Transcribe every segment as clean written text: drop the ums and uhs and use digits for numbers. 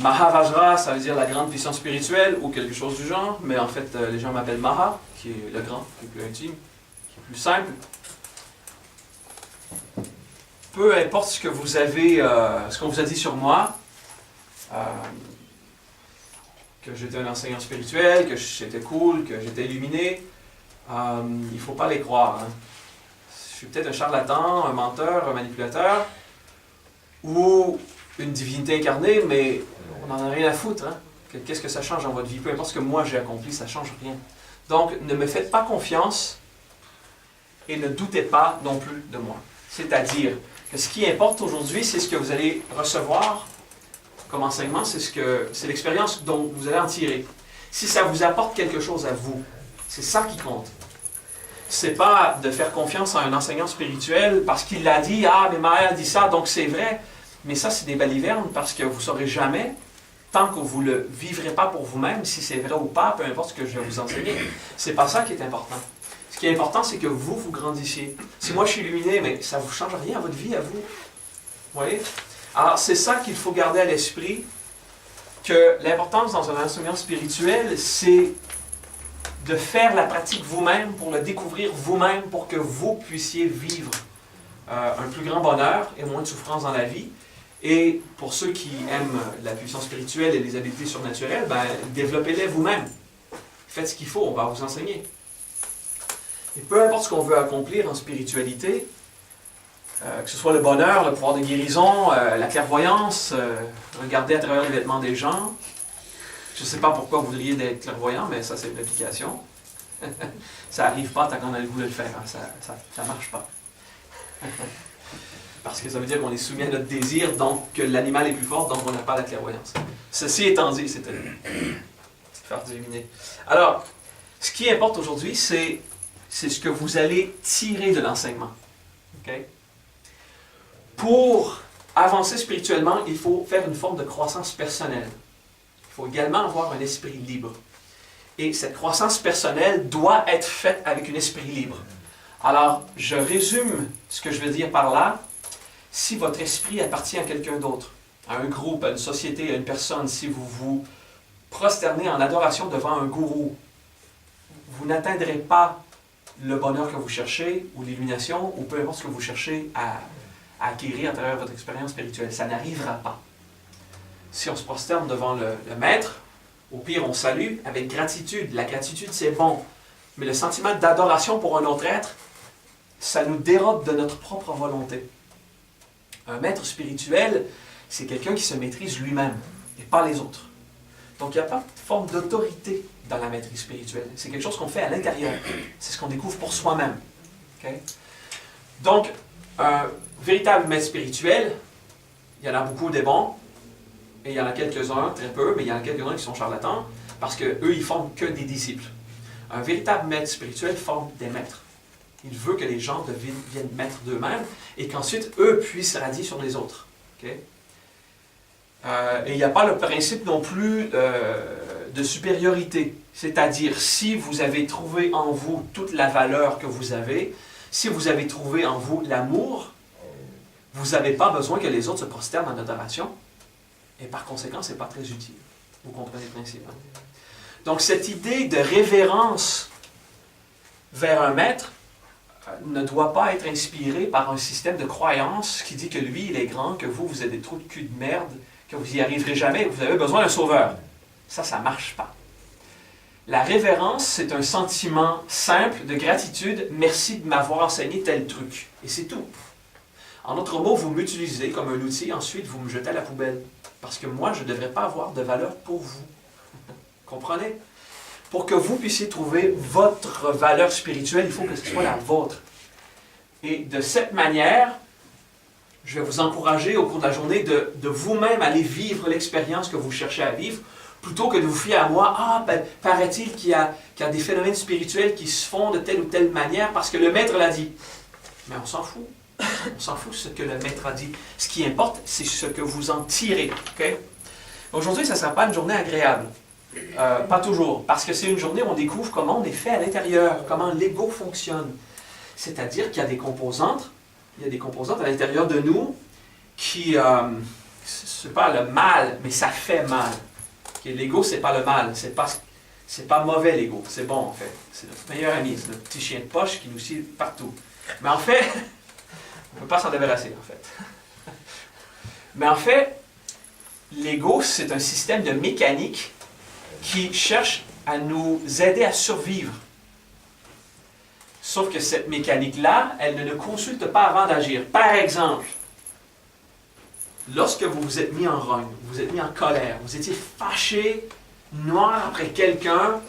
Mahavajra, ça veut dire la grande puissance spirituelle ou quelque chose du genre, mais en fait, les gens m'appellent Maha, qui est le grand, qui est plus intime, qui est plus simple. Peu importe ce que vous avez, ce qu'on vous a dit sur moi, que j'étais un enseignant spirituel, que j'étais cool, que j'étais illuminé, il ne faut pas les croire. Hein. Je suis peut-être un charlatan, un menteur, un manipulateur, ou une divinité incarnée, mais on n'en a rien à foutre. Hein? Qu'est-ce que ça change dans votre vie? Peu importe ce que moi j'ai accompli, ça ne change rien. Donc, ne me faites pas confiance et ne doutez pas non plus de moi. C'est-à-dire que ce qui importe aujourd'hui, c'est ce que vous allez recevoir comme enseignement, c'est l'expérience dont vous allez en tirer. Si ça vous apporte quelque chose à vous, c'est ça qui compte. C'est pas de faire confiance à un enseignant spirituel parce qu'il l'a dit, ah, mais Maha a dit ça, donc c'est vrai. Mais ça, c'est des balivernes parce que vous ne saurez jamais, tant que vous ne le vivrez pas pour vous-même, si c'est vrai ou pas, peu importe ce que je vais vous enseigner. C'est pas ça qui est important. Ce qui est important, c'est que vous, vous grandissiez. Si moi, je suis illuminé, mais ça ne vous change rien à votre vie, à vous. Vous voyez? Alors, c'est ça qu'il faut garder à l'esprit, que l'importance dans un enseignement spirituel, c'est de faire la pratique vous-même, pour le découvrir vous-même, pour que vous puissiez vivre un plus grand bonheur et moins de souffrance dans la vie. Et pour ceux qui aiment la puissance spirituelle et les habiletés surnaturelles, ben, développez-les vous-même. Faites ce qu'il faut, on va vous enseigner. Et peu importe ce qu'on veut accomplir en spiritualité, que ce soit le bonheur, le pouvoir de guérison, la clairvoyance, regarder à travers les vêtements des gens. Je ne sais pas pourquoi vous voudriez être clairvoyant, mais ça c'est une application. Ça n'arrive pas tant qu'on a le goût de le faire, hein. Ça ne marche pas. Parce que ça veut dire qu'on est soumis à notre désir, donc que l'animal est plus fort, donc on n'a pas la clairvoyance. Ceci étant dit, c'était faire deviner. Alors, ce qui importe aujourd'hui, c'est ce que vous allez tirer de l'enseignement. Okay? Pour avancer spirituellement, il faut faire une forme de croissance personnelle. Il faut également avoir un esprit libre. Et cette croissance personnelle doit être faite avec un esprit libre. Alors, je résume ce que je veux dire par là. Si votre esprit appartient à quelqu'un d'autre, à un groupe, à une société, à une personne, si vous vous prosternez en adoration devant un gourou, vous n'atteindrez pas le bonheur que vous cherchez, ou l'illumination, ou peu importe ce que vous cherchez à acquérir à travers votre expérience spirituelle. Ça n'arrivera pas. Si on se prosterne devant le maître, au pire, on salue avec gratitude. La gratitude, c'est bon. Mais le sentiment d'adoration pour un autre être, ça nous dérobe de notre propre volonté. Un maître spirituel, c'est quelqu'un qui se maîtrise lui-même et pas les autres. Donc, il n'y a pas de forme d'autorité dans la maîtrise spirituelle. C'est quelque chose qu'on fait à l'intérieur. C'est ce qu'on découvre pour soi-même. Okay? Donc, un véritable maître spirituel, il y en a beaucoup des bons, et il y en a quelques-uns, très peu, mais il y en a quelques-uns qui sont charlatans, parce qu'eux, ils forment que des disciples. Un véritable maître spirituel forme des maîtres. Il veut que les gens deviennent maîtres d'eux-mêmes et qu'ensuite, eux puissent radier sur les autres. Okay? Et il n'y a pas le principe non plus de supériorité. C'est-à-dire, si vous avez trouvé en vous toute la valeur que vous avez, si vous avez trouvé en vous l'amour, vous n'avez pas besoin que les autres se prosternent en adoration. Et par conséquent, ce n'est pas très utile. Vous comprenez le principe. Hein? Donc, cette idée de révérence vers un maître ne doit pas être inspirée par un système de croyance qui dit que lui, il est grand, que vous, vous êtes des trous de cul de merde, que vous n'y arriverez jamais, que vous avez besoin d'un sauveur. Ça ne marche pas. La révérence, c'est un sentiment simple de gratitude. Merci de m'avoir enseigné tel truc. Et c'est tout. En d'autres mots, vous m'utilisez comme un outil, ensuite vous me jetez à la poubelle. Parce que moi, je ne devrais pas avoir de valeur pour vous. Comprenez? Pour que vous puissiez trouver votre valeur spirituelle, il faut que ce soit la vôtre. Et de cette manière, je vais vous encourager au cours de la journée de vous-même aller vivre l'expérience que vous cherchez à vivre, plutôt que de vous fier à moi. Ah, ben, paraît-il qu'il y a des phénomènes spirituels qui se font de telle ou telle manière parce que le maître l'a dit. Mais on s'en fout. On s'en fout de ce que le maître a dit. Ce qui importe, c'est ce que vous en tirez. Okay? Aujourd'hui, ça ne sera pas une journée agréable. Pas toujours. Parce que c'est une journée où on découvre comment on est fait à l'intérieur, comment l'ego fonctionne. C'est-à-dire qu'il y a des composantes, à l'intérieur de nous qui, c'est pas le mal, mais ça fait mal. Okay? L'ego, c'est pas le mal, c'est pas mauvais l'ego, c'est bon en fait. C'est notre meilleur ami, c'est notre petit chien de poche qui nous suit partout. Mais en fait, on ne peut pas s'en débarrasser en fait. Mais en fait, l'ego, c'est un système de mécanique qui cherche à nous aider à survivre. Sauf que cette mécanique-là, elle ne nous consulte pas avant d'agir. Par exemple, lorsque vous vous êtes mis en rogne, vous vous êtes mis en colère, vous étiez fâché, noir après quelqu'un,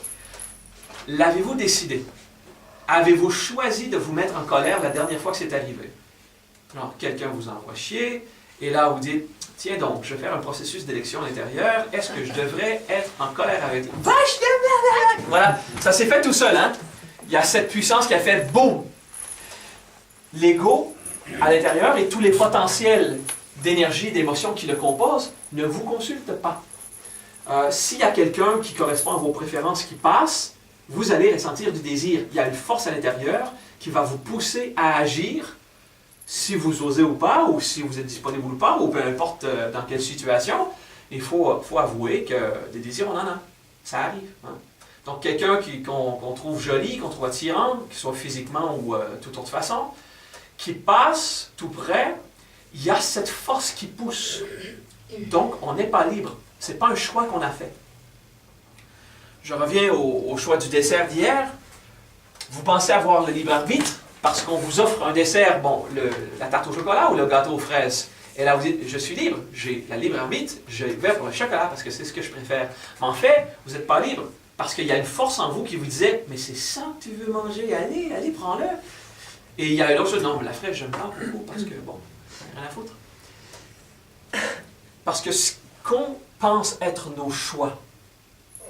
l'avez-vous décidé? Avez-vous choisi de vous mettre en colère la dernière fois que c'est arrivé? Alors, quelqu'un vous envoie chier, et là, vous dites, tiens donc, je vais faire un processus d'élection à l'intérieur, est-ce que je devrais être en colère avec lui? Voilà, ça s'est fait tout seul, hein? Il y a cette puissance qui a fait boum! L'ego, à l'intérieur, et tous les potentiels d'énergie et d'émotion qui le composent, ne vous consultent pas. S'il y a quelqu'un qui correspond à vos préférences qui passe, vous allez ressentir du désir. Il y a une force à l'intérieur qui va vous pousser à agir, si vous osez ou pas, ou si vous êtes disponible ou pas, ou peu importe dans quelle situation. Il faut avouer que des désirs, on en a. Ça arrive. Hein? Donc, quelqu'un qu'on trouve joli, qu'on trouve attirant, qu'il soit physiquement ou toute autre façon, qui passe tout près, il y a cette force qui pousse. Donc, on n'est pas libre. Ce n'est pas un choix qu'on a fait. Je reviens au choix du dessert d'hier. Vous pensez avoir le libre arbitre parce qu'on vous offre un dessert, bon, la tarte au chocolat ou le gâteau aux fraises. Et là, vous dites, je suis libre, j'ai la libre arbitre, je vais pour le chocolat parce que c'est ce que je préfère. Mais en fait, vous n'êtes pas libre. Parce qu'il y a une force en vous qui vous disait, mais c'est ça que tu veux manger, allez, prends-le. Et il y a une autre chose, non, mais la fraise, j'aime pas beaucoup parce que, bon, rien à foutre. Parce que ce qu'on pense être nos choix,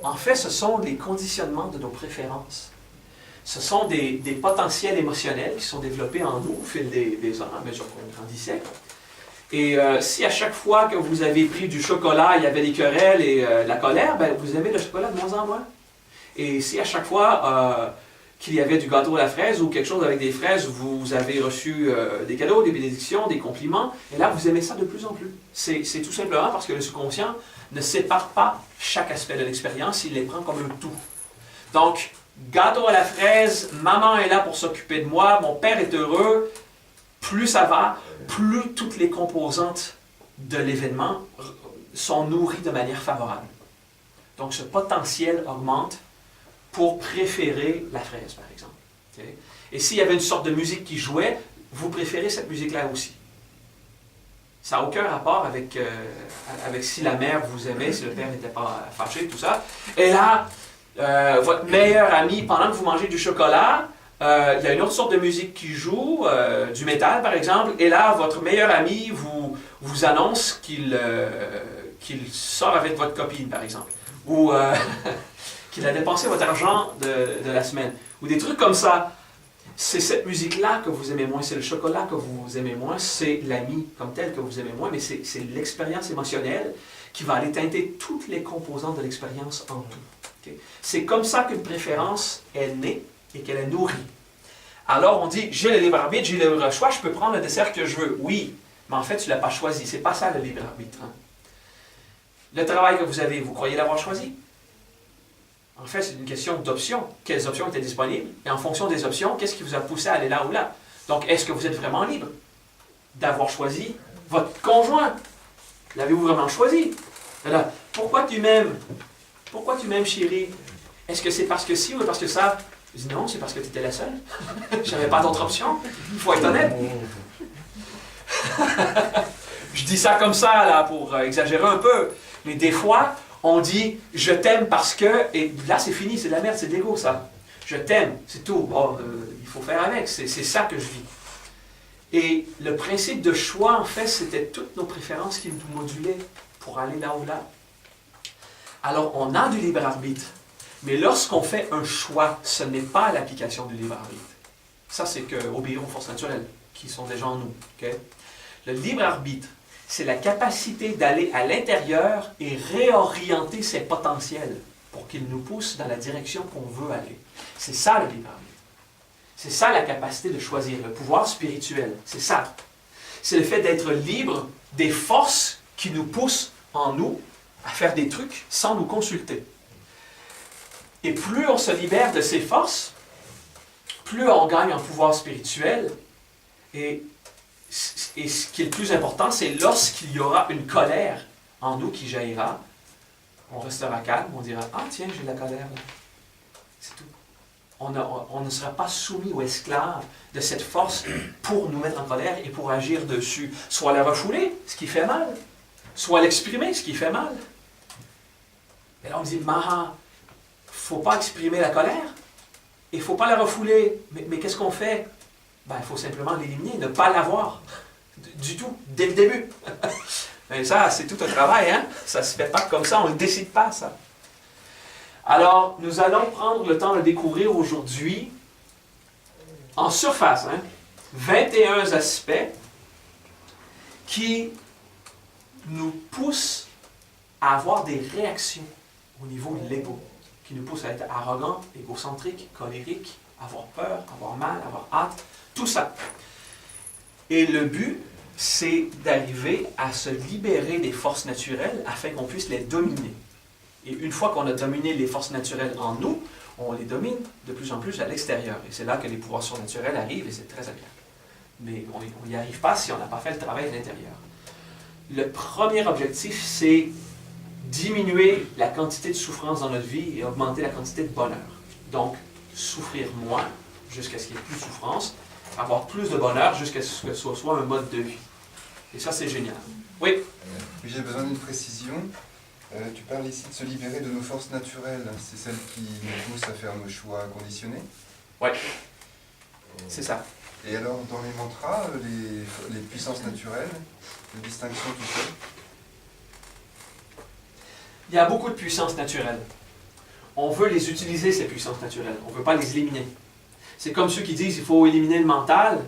en fait, ce sont les conditionnements de nos préférences. Ce sont des potentiels émotionnels qui sont développés en nous au fil des ans, à mesure qu'on grandissait. Et si à chaque fois que vous avez pris du chocolat, il y avait des querelles et la colère, ben, vous aimez le chocolat de moins en moins. Et si à chaque fois qu'il y avait du gâteau à la fraise ou quelque chose avec des fraises, vous avez reçu des cadeaux, des bénédictions, des compliments, et là, vous aimez ça de plus en plus. C'est tout simplement parce que le subconscient ne sépare pas chaque aspect de l'expérience, il les prend comme un tout. Donc, gâteau à la fraise, maman est là pour s'occuper de moi, mon père est heureux, plus ça va, plus toutes les composantes de l'événement sont nourries de manière favorable. Donc, ce potentiel augmente pour préférer la fraise, par exemple. Okay? Et s'il y avait une sorte de musique qui jouait, vous préférez cette musique-là aussi. Ça n'a aucun rapport avec si la mère vous aimait, si le père n'était pas fâché, tout ça. Et là, votre meilleur ami, pendant que vous mangez du chocolat, il y a une autre sorte de musique qui joue, du métal par exemple, et là, votre meilleur ami vous annonce qu'il sort avec votre copine, par exemple, ou qu'il a dépensé votre argent de la semaine, ou des trucs comme ça. C'est cette musique-là que vous aimez moins, c'est le chocolat que vous aimez moins, c'est l'ami comme tel que vous aimez moins, mais c'est l'expérience émotionnelle qui va aller teinter toutes les composantes de l'expérience en tout. Okay? C'est comme ça qu'une préférence est née et qu'elle est nourrie. Alors on dit, j'ai le libre arbitre, j'ai le libre choix, je peux prendre le dessert que je veux. Oui, mais en fait tu ne l'as pas choisi, c'est pas ça le libre arbitre. Hein? Le travail que vous avez, vous croyez l'avoir choisi? En fait, c'est une question d'options. Quelles options étaient disponibles? Et en fonction des options, qu'est-ce qui vous a poussé à aller là ou là? Donc, est-ce que vous êtes vraiment libre d'avoir choisi votre conjoint? L'avez-vous vraiment choisi? Alors, pourquoi tu m'aimes? Pourquoi tu m'aimes, chérie? Est-ce que c'est parce que si ou parce que ça? Je dis non, c'est parce que tu étais la seule. Je n'avais pas d'autre option. Il faut être honnête. Je dis ça comme ça, là, pour exagérer un peu. Mais des fois, on dit « je t'aime parce que », et là c'est fini, c'est de la merde, c'est de l'ego ça. Je t'aime, c'est tout. Bon, il faut faire avec, c'est ça que je vis. Et le principe de choix, en fait, c'était toutes nos préférences qui nous modulaient pour aller là ou là. Alors, on a du libre arbitre. Mais lorsqu'on fait un choix, ce n'est pas l'application du libre arbitre. Ça, c'est obéir aux forces naturelles qui sont déjà en nous. Okay? Le libre arbitre, c'est la capacité d'aller à l'intérieur et réorienter ses potentiels pour qu'ils nous poussent dans la direction qu'on veut aller. C'est ça le libre arbitre. C'est ça la capacité de choisir, le pouvoir spirituel. C'est ça. C'est le fait d'être libre des forces qui nous poussent en nous à faire des trucs sans nous consulter. Et plus on se libère de ces forces, plus on gagne en pouvoir spirituel. Et ce qui est le plus important, c'est lorsqu'il y aura une colère en nous qui jaillira, on restera calme, on dira « Ah tiens, j'ai de la colère là. » C'est tout. On ne sera pas soumis ou esclave de cette force pour nous mettre en colère et pour agir dessus. Soit la refouler, ce qui fait mal, soit l'exprimer, ce qui fait mal. Et là on me dit « Maha, il ne faut pas exprimer la colère, il ne faut pas la refouler. » Mais qu'est-ce qu'on fait? Ben, il faut simplement l'éliminer, ne pas l'avoir. Du tout, dès le début. Et ça, c'est tout un travail, hein? Ça ne se fait pas comme ça, on ne le décide pas, ça. Alors, nous allons prendre le temps de découvrir aujourd'hui, en surface, 21 aspects qui nous poussent à avoir des réactions au niveau de l'ego, qui nous poussent à être arrogants, égocentriques, colériques, avoir peur, avoir mal, avoir hâte, tout ça. Et le but, c'est d'arriver à se libérer des forces naturelles afin qu'on puisse les dominer. Et une fois qu'on a dominé les forces naturelles en nous, on les domine de plus en plus à l'extérieur. Et c'est là que les pouvoirs surnaturels arrivent et c'est très agréable. Mais on n'y arrive pas si on n'a pas fait le travail à l'intérieur. Le premier objectif, c'est diminuer la quantité de souffrance dans notre vie et augmenter la quantité de bonheur. Donc, souffrir moins jusqu'à ce qu'il n'y ait plus de souffrance, avoir plus de bonheur jusqu'à ce que ce soit un mode de vie. Et ça, c'est génial. Oui? J'ai besoin d'une précision. Tu parles ici de se libérer de nos forces naturelles. C'est celles qui nous poussent à faire nos choix conditionnés? Oui, c'est ça. Et alors, dans les mantras, les puissances naturelles, les distinctions, tout ça? Il y a beaucoup de puissances naturelles. On veut les utiliser, ces puissances naturelles. On ne veut pas les éliminer. C'est comme ceux qui disent qu'il faut éliminer le mental.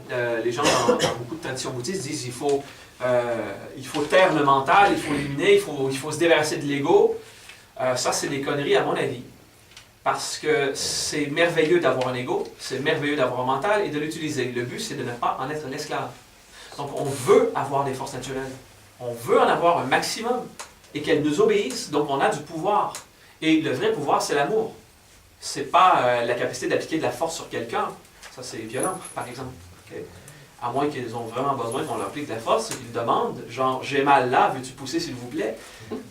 Les gens dans beaucoup de traditions bouddhistes disent qu'il faut taire le mental, il faut l'éliminer, il faut se débarrasser de l'ego. Ça, c'est des conneries à mon avis. Parce que c'est merveilleux d'avoir un ego, c'est merveilleux d'avoir un mental et de l'utiliser. Le but, c'est de ne pas en être l'esclave. Donc, on veut avoir des forces naturelles. On veut en avoir un maximum et qu'elles nous obéissent. Donc, on a du pouvoir. Et le vrai pouvoir, c'est l'amour. C'est pas la capacité d'appliquer de la force sur quelqu'un. Ça, c'est violent, par exemple. Okay? À moins qu'ils ont vraiment besoin qu'on leur applique de la force, qu'ils demandent, genre, j'ai mal là, veux-tu pousser s'il vous plaît?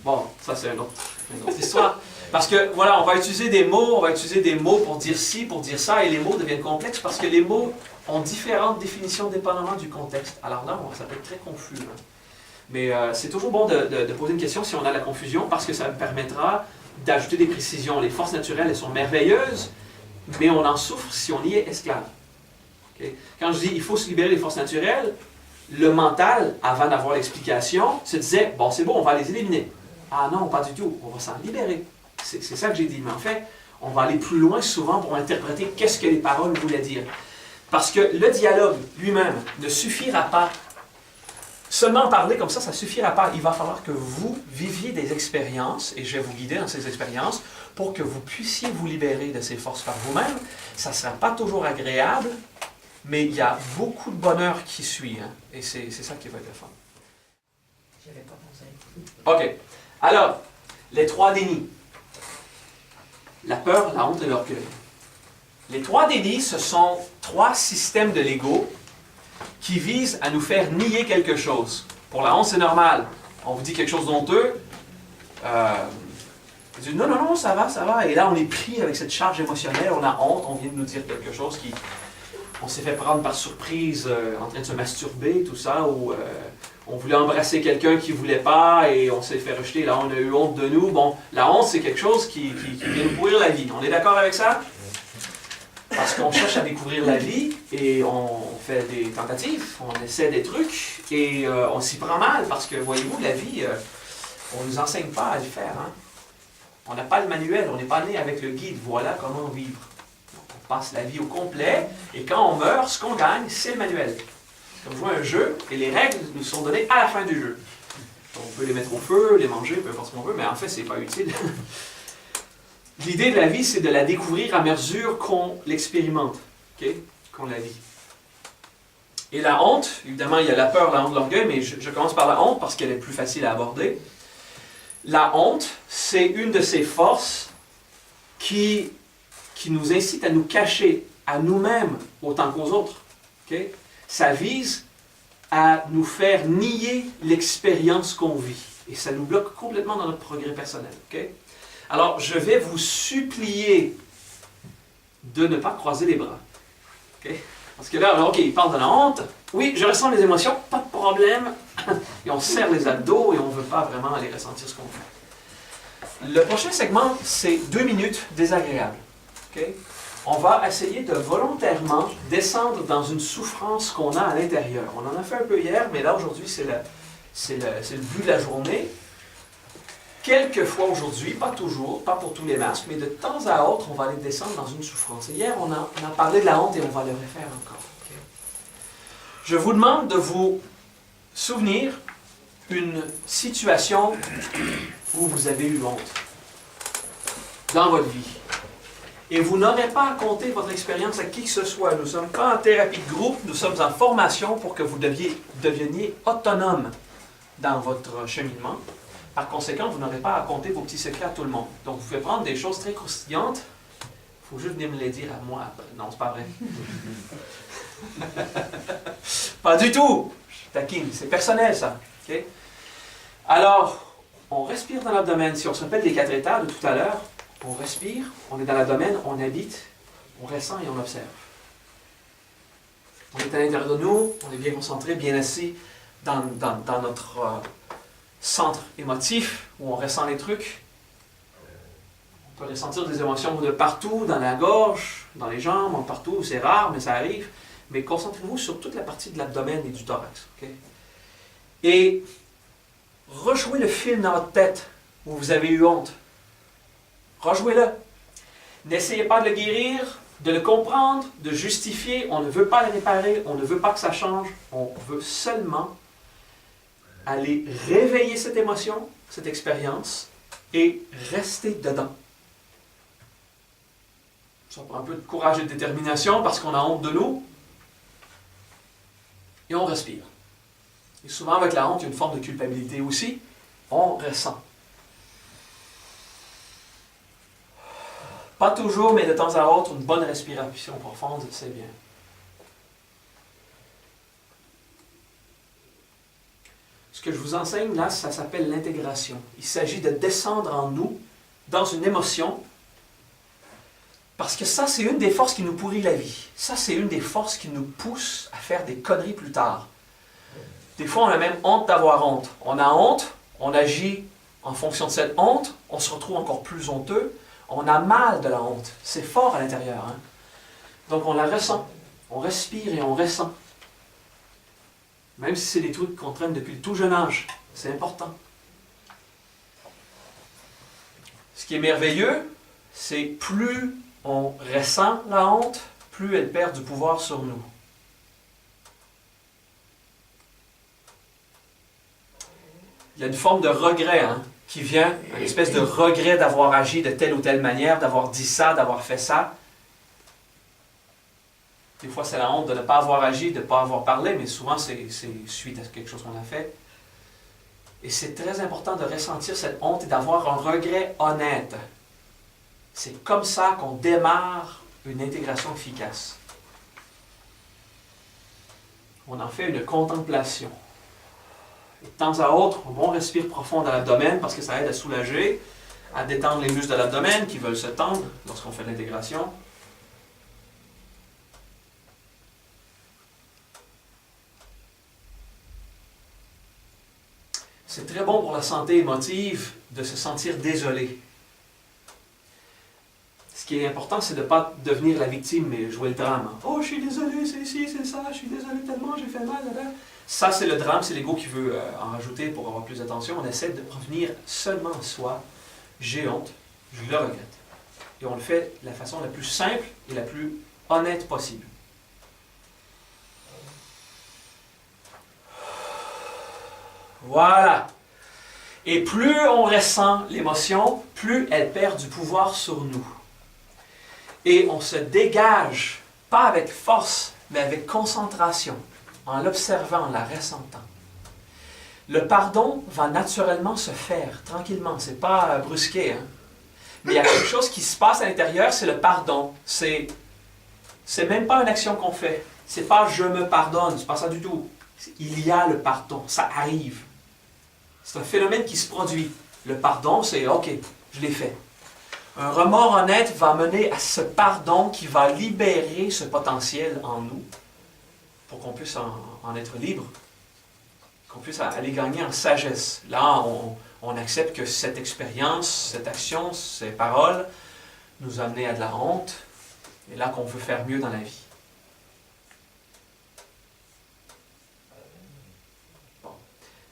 Bon, ça, c'est une autre histoire. Parce que, voilà, on va utiliser des mots pour dire ci, pour dire ça, et les mots deviennent complexes parce que les mots ont différentes définitions dépendamment du contexte. Alors là, ça peut être très confus. Hein. Mais c'est toujours bon de poser une question si on a la confusion parce que ça me permettra d'ajouter des précisions. Les forces naturelles, elles sont merveilleuses, mais on en souffre si on y est esclave. Okay? Quand je dis il faut se libérer des forces naturelles, le mental, avant d'avoir l'explication, se disait, bon, c'est bon, on va les éliminer. Ah non, pas du tout, on va s'en libérer. C'est ça que j'ai dit. Mais en fait, on va aller plus loin souvent pour interpréter qu'est-ce que les paroles voulaient dire. Parce que le dialogue lui-même ne suffira pas. Seulement parler comme ça ne suffira pas. Il va falloir que vous viviez des expériences, et je vais vous guider dans ces expériences, pour que vous puissiez vous libérer de ces forces par vous-même. Ça ne sera pas toujours agréable, mais il y a beaucoup de bonheur qui suit. Hein, et c'est ça qui va être le fun. J'avais pas pensé. OK. Alors, les 3 dénis. La peur, la honte et l'orgueil. Les 3 dénis, ce sont 3 systèmes de l'ego qui visent à nous faire nier quelque chose. Pour la honte, c'est normal. On vous dit quelque chose d'honteux. On dit non, non, non, ça va. Et là, on est pris avec cette charge émotionnelle. On a honte, on vient de nous dire quelque chose qui... On s'est fait prendre par surprise en train de se masturber, tout ça, ou on voulait embrasser quelqu'un qui ne voulait pas et on s'est fait rejeter. Là, on a eu honte de nous. Bon, la honte, c'est quelque chose qui vient nous pourrir la vie. On est d'accord avec ça? Parce qu'on cherche à découvrir la vie et on fait des tentatives, on essaie des trucs, et on s'y prend mal, parce que, voyez-vous, la vie, on ne nous enseigne pas à le faire. Hein? On n'a pas le manuel, on n'est pas né avec le guide, voilà comment vivre. Donc, on passe la vie au complet, et quand on meurt, ce qu'on gagne, c'est le manuel. On joue à un jeu, et les règles nous sont données à la fin du jeu. On peut les mettre au feu, les manger, peu importe ce qu'on veut, mais en fait, c'est pas utile. L'idée de la vie, c'est de la découvrir à mesure qu'on l'expérimente, okay? Qu'on la vit. Et la honte, évidemment, il y a la peur, la honte, l'orgueil, mais je commence par la honte parce qu'elle est plus facile à aborder. La honte, c'est une de ces forces qui nous incite à nous cacher à nous-mêmes autant qu'aux autres. Okay? Ça vise à nous faire nier l'expérience qu'on vit. Et ça nous bloque complètement dans notre progrès personnel. Okay? Alors, je vais vous supplier de ne pas croiser les bras. Okay? Parce que là, OK, il parle de la honte. Oui, je ressens les émotions, pas de problème. Et on serre les abdos et on ne veut pas vraiment aller ressentir ce qu'on fait. Le prochain segment, c'est 2 minutes désagréables. Okay? On va essayer de volontairement descendre dans une souffrance qu'on a à l'intérieur. On en a fait un peu hier, mais là, aujourd'hui, c'est le but de la journée. Quelquefois aujourd'hui, pas toujours, pas pour tous les masques, mais de temps à autre, on va aller descendre dans une souffrance. Et hier, on a parlé de la honte et on va le refaire encore. Okay? Je vous demande de vous souvenir une situation où vous avez eu honte dans votre vie. Et vous n'aurez pas à compter votre expérience à qui que ce soit. Nous ne sommes pas en thérapie de groupe, nous sommes en formation pour que vous deveniez autonome dans votre cheminement. Par conséquent, vous n'aurez pas à compter vos petits secrets à tout le monde. Donc, vous pouvez prendre des choses très croustillantes. Il faut juste venir me les dire à moi. Non, c'est pas vrai. Pas du tout. Je taquine. C'est personnel, ça. Okay? Alors, on respire dans l'abdomen. Si on se rappelle les 4 états de tout à l'heure, on respire, on est dans l'abdomen, on habite, on ressent et on observe. On est à l'intérieur de nous, on est bien concentré, bien assis dans notre centre émotif où on ressent les trucs. On peut ressentir des émotions de partout, dans la gorge, dans les jambes, partout. C'est rare, mais ça arrive. Mais concentrez-vous sur toute la partie de l'abdomen et du thorax. Okay? Et rejouez le film dans votre tête où vous avez eu honte. Rejouez-le. N'essayez pas de le guérir, de le comprendre, de justifier. On ne veut pas le réparer, on ne veut pas que ça change. On veut seulement aller réveiller cette émotion, cette expérience, et rester dedans. Ça prend un peu de courage et de détermination parce qu'on a honte de nous. Et on respire. Et souvent avec la honte, il y a une forme de culpabilité aussi. On ressent. Pas toujours, mais de temps à autre, une bonne respiration profonde, c'est bien. Ce que je vous enseigne là, ça s'appelle l'intégration. Il s'agit de descendre en nous, dans une émotion, parce que ça, c'est une des forces qui nous pourrit la vie. Ça, c'est une des forces qui nous pousse à faire des conneries plus tard. Des fois, on a même honte d'avoir honte. On a honte, on agit en fonction de cette honte, on se retrouve encore plus honteux. On a mal de la honte. C'est fort à l'intérieur. Hein? Donc on la ressent. On respire et on ressent. Même si c'est des trucs qu'on traîne depuis le tout jeune âge. C'est important. Ce qui est merveilleux, c'est plus on ressent la honte, plus elle perd du pouvoir sur nous. Il y a une forme de regret, hein, qui vient, une espèce de regret d'avoir agi de telle ou telle manière, d'avoir dit ça, d'avoir fait ça. Des fois, c'est la honte de ne pas avoir agi, de ne pas avoir parlé, mais souvent, c'est suite à quelque chose qu'on a fait. Et c'est très important de ressentir cette honte et d'avoir un regret honnête. C'est comme ça qu'on démarre une intégration efficace. On en fait une contemplation. Et de temps à autre, on respire profond dans l'abdomen parce que ça aide à soulager, à détendre les muscles de l'abdomen qui veulent se tendre lorsqu'on fait l'intégration. C'est très bon pour la santé émotive de se sentir désolé. ce qui est important, c'est de ne pas devenir la victime et jouer le drame. Oh, je suis désolé, c'est ci, c'est ça, je suis désolé tellement, j'ai fait mal. Là, là. Ça, c'est le drame, c'est l'ego qui veut en rajouter pour avoir plus d'attention. On essaie de revenir seulement à soi. J'ai honte, je le regrette. Et on le fait de la façon la plus simple et la plus honnête possible. Voilà. Et plus on ressent l'émotion, plus elle perd du pouvoir sur nous. Et on se dégage, pas avec force, mais avec concentration, en l'observant, en la ressentant. Le pardon va naturellement se faire, tranquillement. C'est pas brusqué, hein? Mais il y a quelque chose qui se passe à l'intérieur, c'est le pardon. C'est même pas une action qu'on fait. C'est pas « je me pardonne », c'est pas ça du tout. Il y a le pardon, ça arrive. C'est un phénomène qui se produit. Le pardon, c'est « ok, je l'ai fait ». Un remords honnête va mener à ce pardon qui va libérer ce potentiel en nous pour qu'on puisse en être libre, qu'on puisse aller gagner en sagesse. Là, on accepte que cette expérience, cette action, ces paroles nous ont amené à de la honte, et là qu'on veut faire mieux dans la vie. Bon.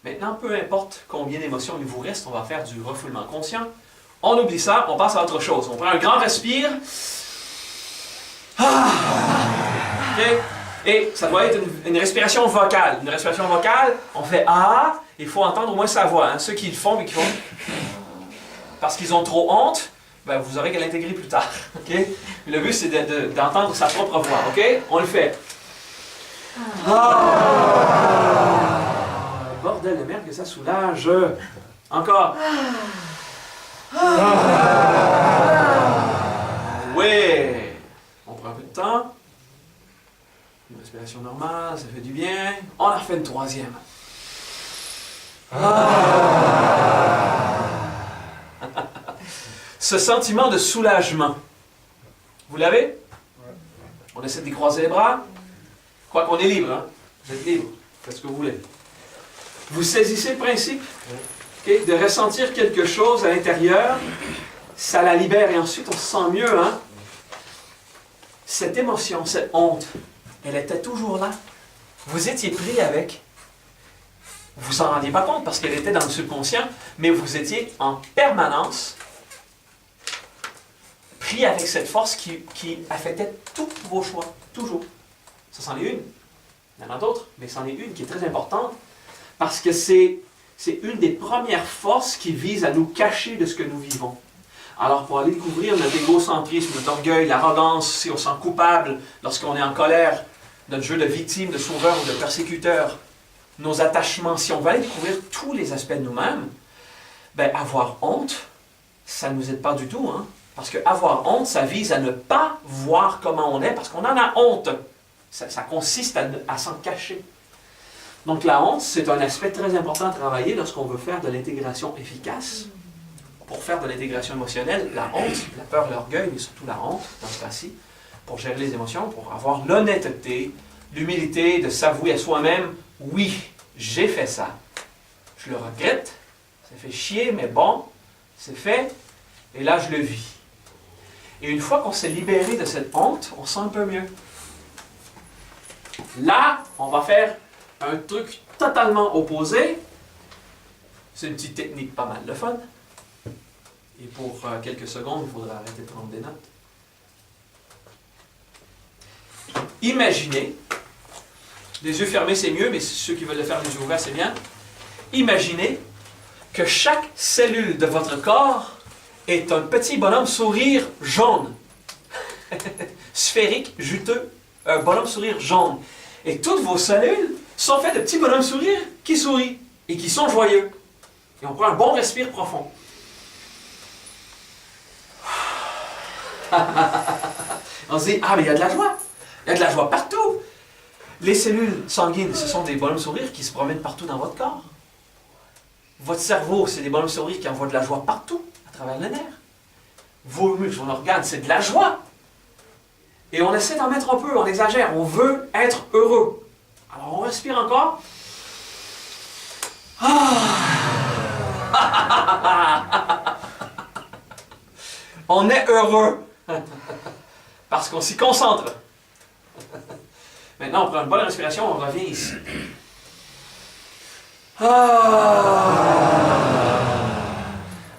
Maintenant, peu importe combien d'émotions il vous reste, on va faire du refoulement conscient. On oublie ça, on passe à autre chose. On prend un grand respire. Okay. Et ça doit être une respiration vocale. Une respiration vocale, on fait « ah », il faut entendre au moins sa voix. Hein. Ceux qui le font, mais qui font parce qu'ils ont trop honte, ben, vous aurez qu'à l'intégrer plus tard. Okay? Le but, c'est d'entendre sa propre voix. Okay? On le fait. Bordel de merde que ça soulage. Encore. Ouais. On prend un peu de temps. Une respiration normale, ça fait du bien. On en refait une troisième. Ce sentiment de soulagement, vous l'avez? On essaie de décroiser les bras. Quoi qu'on est libre, hein? Vous êtes libre. Faites ce que vous voulez. Vous saisissez le principe okay, de ressentir quelque chose à l'intérieur. Ça la libère et ensuite on se sent mieux. Hein? Cette émotion, cette honte, elle était toujours là. Vous étiez pris avec. Vous ne vous en rendiez pas compte parce qu'elle était dans le subconscient, mais vous étiez en permanence pris avec cette force qui affectait tous vos choix, toujours. Ça, c'en est une. Il y en a d'autres, mais c'en est une qui est très importante parce que c'est une des premières forces qui vise à nous cacher de ce que nous vivons. Alors, pour aller découvrir notre égocentrisme, notre orgueil, l'arrogance, si on se sent coupable lorsqu'on est en colère, notre jeu de victime, de sauveur ou de persécuteur, nos attachements, si on va aller découvrir tous les aspects de nous-mêmes, ben, avoir honte, ça ne nous aide pas du tout, hein? Parce qu'avoir honte, ça vise à ne pas voir comment on est, parce qu'on en a honte. Ça consiste à s'en cacher. Donc la honte, c'est un aspect très important à travailler lorsqu'on veut faire de l'intégration efficace. Pour faire de l'intégration émotionnelle, la honte, la peur, l'orgueil, mais surtout la honte, dans ce cas-ci, pour gérer les émotions, pour avoir l'honnêteté, l'humilité de s'avouer à soi-même, oui, j'ai fait ça. Je le regrette, ça fait chier, mais bon, c'est fait, et là je le vis. Et une fois qu'on s'est libéré de cette honte, on se sent un peu mieux. Là, on va faire un truc totalement opposé. C'est une petite technique pas mal de fun. Et pour quelques secondes, il faudra arrêter de prendre des notes. Imaginez, les yeux fermés c'est mieux, mais ceux qui veulent le faire les yeux ouverts c'est bien. Imaginez que chaque cellule de votre corps est un petit bonhomme sourire jaune. Sphérique, juteux, un bonhomme sourire jaune. Et toutes vos cellules sont faites de petits bonhommes sourires qui sourient et qui sont joyeux. Et on prend un bon respire profond. On se dit, ah mais il y a de la joie. Il y a de la joie partout. Les cellules sanguines, ce sont des bonhommes sourires qui se promènent partout dans votre corps. Votre cerveau, c'est des bonhommes sourires qui envoient de la joie partout, à travers les nerfs. Vos muscles, vos organes, c'est de la joie. Et on essaie d'en mettre un peu, on exagère, on veut être heureux. Alors on respire encore. On est heureux. Parce qu'on s'y concentre. Maintenant, on prend une bonne respiration, on revient ici.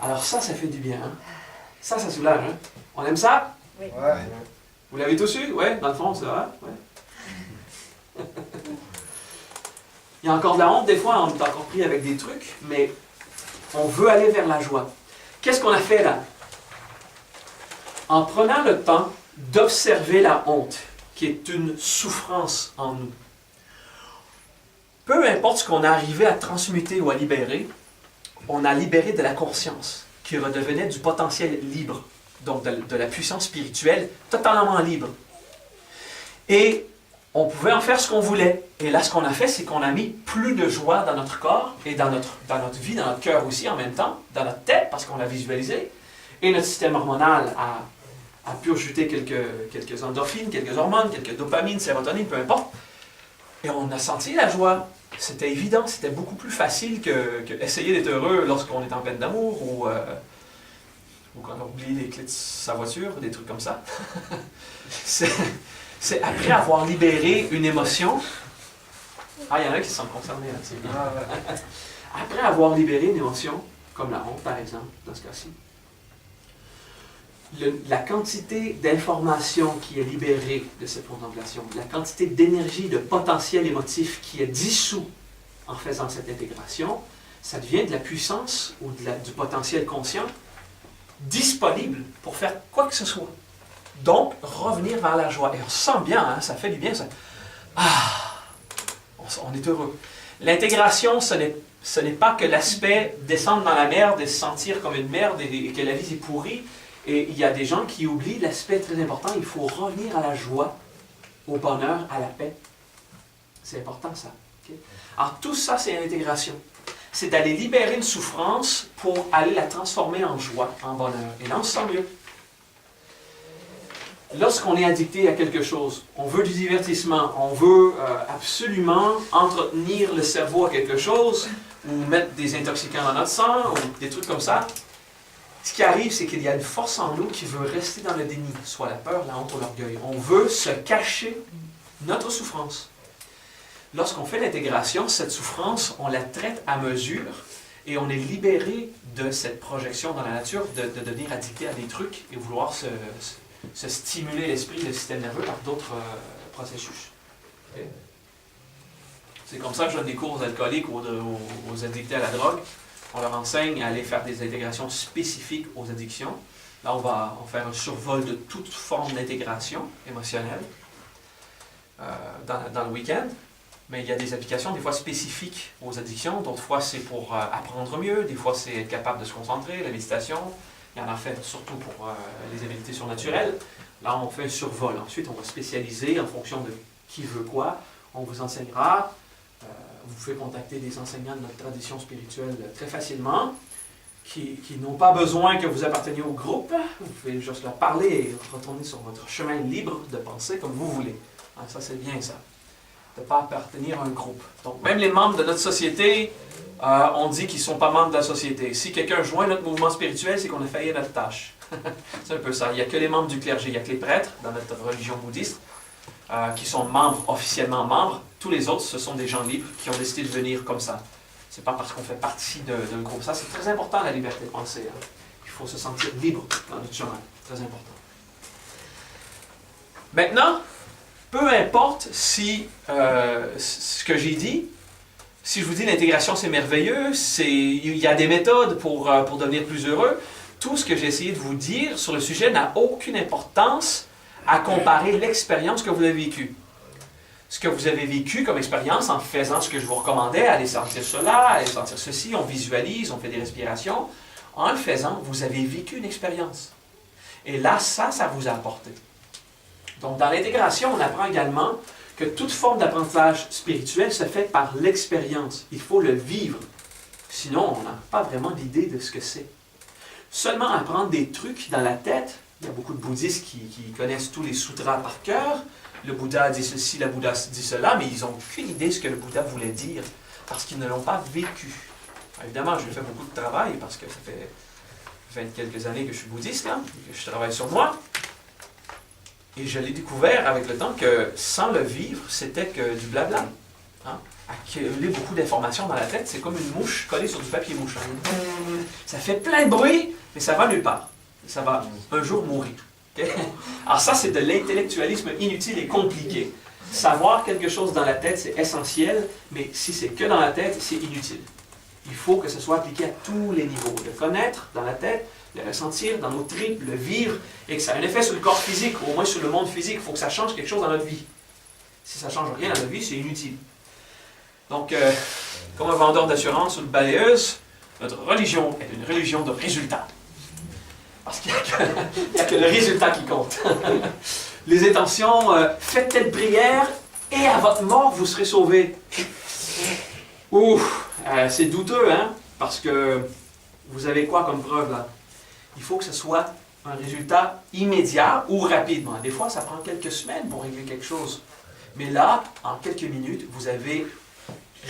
Alors ça fait du bien. Hein? Ça soulage. Hein? On aime ça? Oui. Ouais. Vous l'avez tous eu? Oui, dans le fond, c'est vrai. Ouais. Il y a encore de la honte, des fois, on est encore pris avec des trucs, mais on veut aller vers la joie. Qu'est-ce qu'on a fait là? En prenant le temps d'observer la honte, qui est une souffrance en nous. Peu importe ce qu'on a arrivé à transmuter ou à libérer, on a libéré de la conscience, qui redevenait du potentiel libre, donc de la puissance spirituelle totalement libre. Et on pouvait en faire ce qu'on voulait. Et là, ce qu'on a fait, c'est qu'on a mis plus de joie dans notre corps et dans notre vie, dans notre cœur aussi en même temps, dans notre tête, parce qu'on l'a visualisé. Et notre système hormonal a pu ajouter quelques endorphines, quelques hormones, quelques dopamines, sérotonine, peu importe. Et on a senti la joie. C'était évident, c'était beaucoup plus facile que essayer d'être heureux lorsqu'on est en peine d'amour ou quand on oublie les clés de sa voiture, des trucs comme ça. C'est après avoir libéré une émotion. Ah, il y en a qui se sont concernés là, c'est bien. Après avoir libéré une émotion, comme la honte par exemple, dans ce cas-ci, la quantité d'information qui est libérée de cette contemplation, la quantité d'énergie, de potentiel émotif qui est dissous en faisant cette intégration, ça devient de la puissance ou du potentiel conscient disponible pour faire quoi que ce soit. Donc, revenir vers la joie. Et on se sent bien, hein, ça fait du bien. On est heureux. L'intégration, ce n'est pas que l'aspect descendre dans la merde et se sentir comme une merde et que la vie est pourrie. Et il y a des gens qui oublient l'aspect très important. Il faut revenir à la joie, au bonheur, à la paix. C'est important ça. Okay? Alors tout ça, c'est l'intégration. C'est d'aller libérer une souffrance pour aller la transformer en joie, en bonheur. Et là, on se sent mieux. Lorsqu'on est addicté à quelque chose, on veut du divertissement, on veut absolument entretenir le cerveau à quelque chose, ou mettre des intoxicants dans notre sang, ou des trucs comme ça, ce qui arrive, c'est qu'il y a une force en nous qui veut rester dans le déni, soit la peur, la honte ou l'orgueil. On veut se cacher notre souffrance. Lorsqu'on fait l'intégration, cette souffrance, on la traite à mesure et on est libéré de cette projection dans la nature de devenir addicté à des trucs et vouloir se stimuler l'esprit, le système nerveux par d'autres processus. Okay? C'est comme ça que je donne des cours aux alcooliques ou aux addictés à la drogue. On leur enseigne à aller faire des intégrations spécifiques aux addictions. Là, on va faire un survol de toute forme d'intégration émotionnelle dans le week-end. Mais il y a des applications, des fois spécifiques aux addictions. D'autres fois, c'est pour apprendre mieux. Des fois, c'est être capable de se concentrer, la méditation. Il y en a fait surtout pour les habilités surnaturelles. Là, on fait un survol. Ensuite, on va spécialiser en fonction de qui veut quoi. On vous enseignera. Vous pouvez contacter des enseignants de notre tradition spirituelle très facilement, qui n'ont pas besoin que vous apparteniez au groupe. Vous pouvez juste leur parler et retourner sur votre chemin libre de penser comme vous voulez. Alors ça, c'est bien ça, de ne pas appartenir à un groupe. Donc, même les membres de notre société, on dit qu'ils ne sont pas membres de la société. Si quelqu'un joint notre mouvement spirituel, c'est qu'on a failli à notre tâche. C'est un peu ça. Il n'y a que les membres du clergé, il n'y a que les prêtres dans notre religion bouddhiste qui sont membres, officiellement membres. Tous les autres, ce sont des gens libres qui ont décidé de venir comme ça. Ce n'est pas parce qu'on fait partie d'un groupe. Ça, c'est très important, la liberté de penser. Hein. Il faut se sentir libre dans notre chemin. Très important. Maintenant, peu importe si ce que j'ai dit, si je vous dis l'intégration c'est merveilleux, il y a des méthodes pour devenir plus heureux, tout ce que j'ai essayé de vous dire sur le sujet n'a aucune importance à comparer l'expérience que vous avez vécue. Ce que vous avez vécu comme expérience en faisant ce que je vous recommandais, aller sentir cela, aller sentir ceci, on visualise, on fait des respirations. En le faisant, vous avez vécu une expérience. Et là, ça vous a apporté. Donc, dans l'intégration, on apprend également que toute forme d'apprentissage spirituel se fait par l'expérience. Il faut le vivre. Sinon, on n'a pas vraiment d'idée de ce que c'est. Seulement apprendre des trucs dans la tête, il y a beaucoup de bouddhistes qui connaissent tous les sutras par cœur. Le Bouddha dit ceci, le Bouddha dit cela, mais ils n'ont aucune idée de ce que le Bouddha voulait dire, parce qu'ils ne l'ont pas vécu. Alors, évidemment, j'ai fait beaucoup de travail, parce que ça fait 20 quelques années que je suis bouddhiste, hein, que je travaille sur moi. Et je l'ai découvert avec le temps que sans le vivre, c'était que du blabla. Hein? Accumuler beaucoup d'informations dans la tête, c'est comme une mouche collée sur du papier mouche. Ça fait plein de bruit, mais ça va nulle part. Ça va un jour mourir. Okay? Alors ça, c'est de l'intellectualisme inutile et compliqué. Savoir quelque chose dans la tête, c'est essentiel, mais si c'est que dans la tête, c'est inutile. Il faut que ce soit appliqué à tous les niveaux. Le connaître dans la tête, le ressentir dans nos tripes, le vivre, et que ça a un effet sur le corps physique, au moins sur le monde physique. Il faut que ça change quelque chose dans notre vie. Si ça ne change rien dans notre vie, c'est inutile. Donc, comme un vendeur d'assurance ou une balayeuse, notre religion est une religion de résultats. Parce qu'il n'y a que le résultat qui compte. Les intentions, faites telle prière et à votre mort, vous serez sauvés. Ouh, c'est douteux, hein? Parce que vous avez quoi comme preuve là? Il faut que ce soit un résultat immédiat ou rapidement. Des fois, ça prend quelques semaines pour régler quelque chose. Mais là, en quelques minutes, vous avez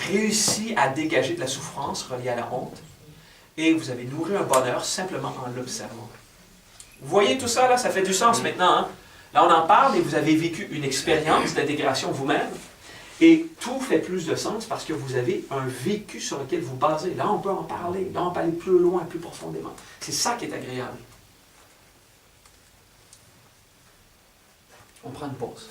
réussi à dégager de la souffrance reliée à la honte et vous avez nourri un bonheur simplement en l'observant. Vous voyez tout ça, là, ça fait du sens maintenant. Hein? Là, on en parle et vous avez vécu une expérience d'intégration vous-même et tout fait plus de sens parce que vous avez un vécu sur lequel vous basez. Là, on peut en parler. Là, on peut aller plus loin, plus profondément. C'est ça qui est agréable. On prend une pause.